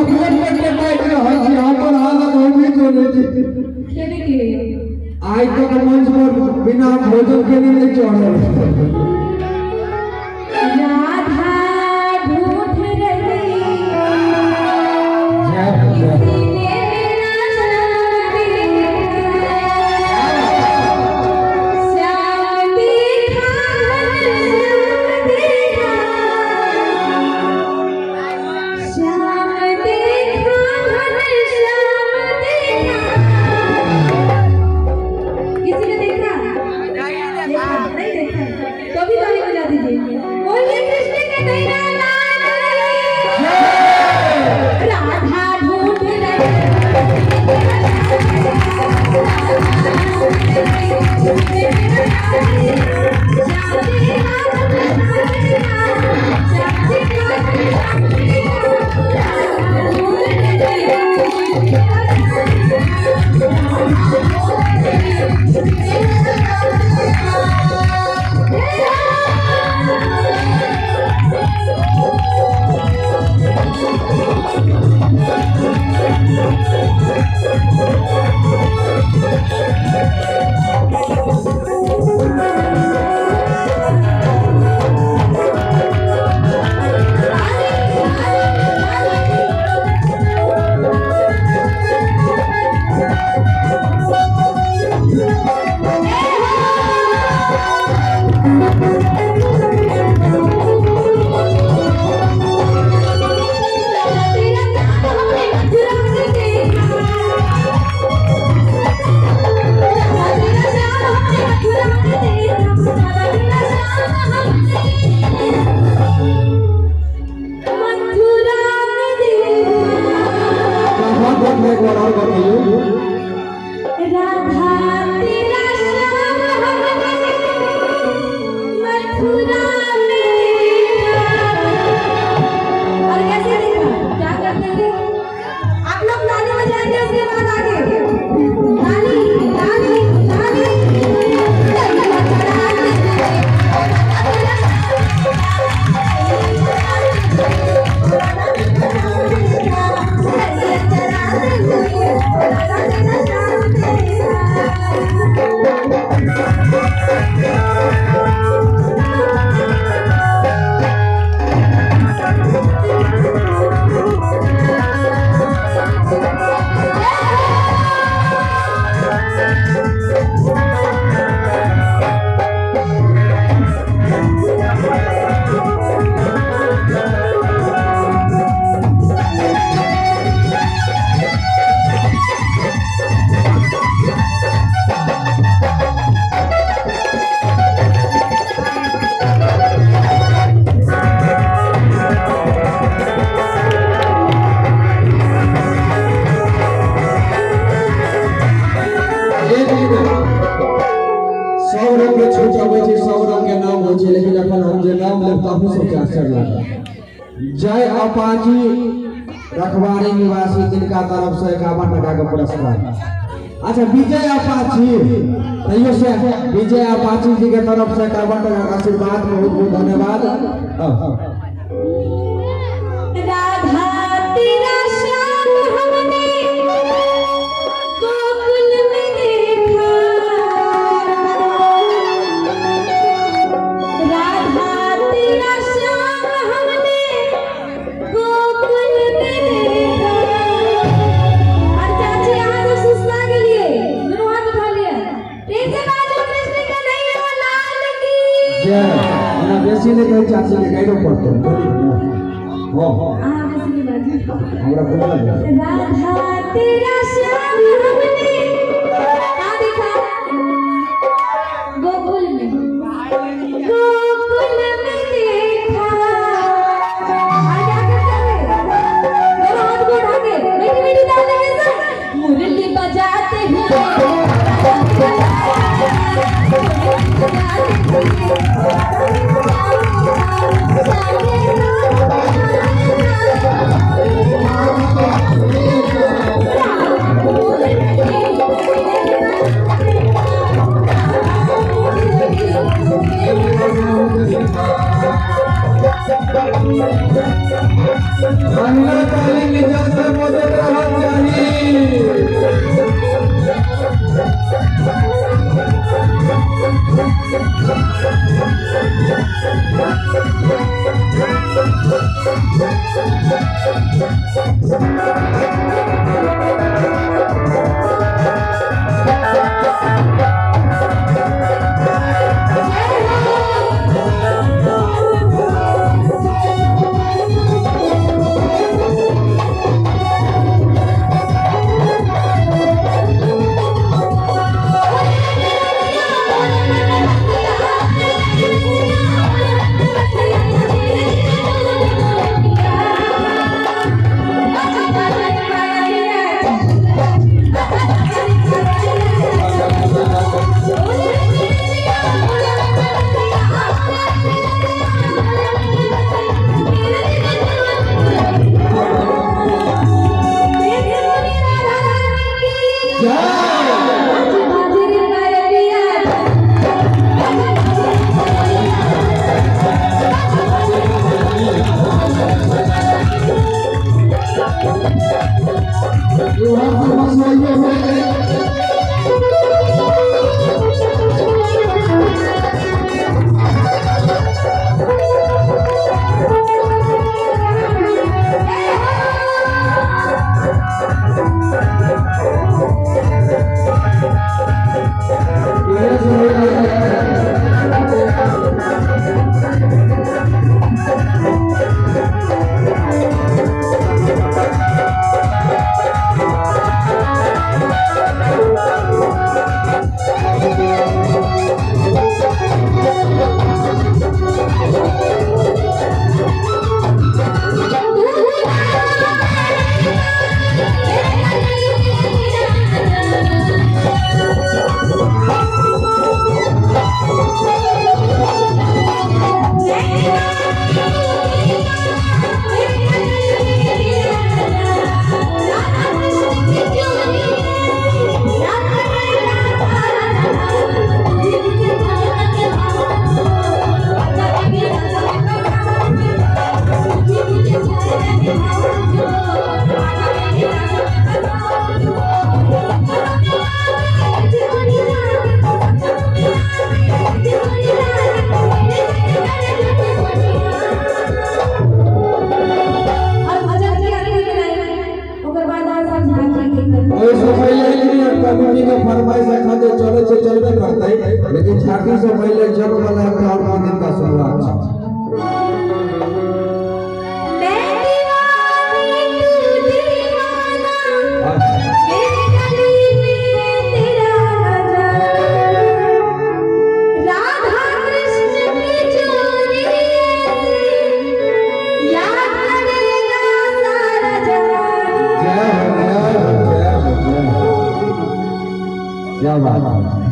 भगवान के बैठ रहा छी हमर हालत होबी तो नहीं केने के आज तक मंच पर बिना भोजन के नहीं चढ़ल राधा ढूंढ रही जय अपाची रखवाड़ी निवासी जिनका तरफ से 51 टका का पुरस्कार। अच्छा विजय अपाची तैयो से विजय अपाची जी के तरफ से 51 टका का आशीर्वाद, बहुत बहुत धन्यवाद। बेसी ने कहे चाची के कहिरो पड़तो हो हमरा बोला राधा तेरा श्याम हमने आ देखा गोकुल में देखा आ क्या करते हैं दोनों हाथ को उठा के मीठी मीठी ताल लगे सर मुरली बजाते हुए कमिटी के फरमाइश खाते चले से चलबे करते, लेकिन छाती से पहले जग वाला का और दिन का शुरुआत है। क्या बात है।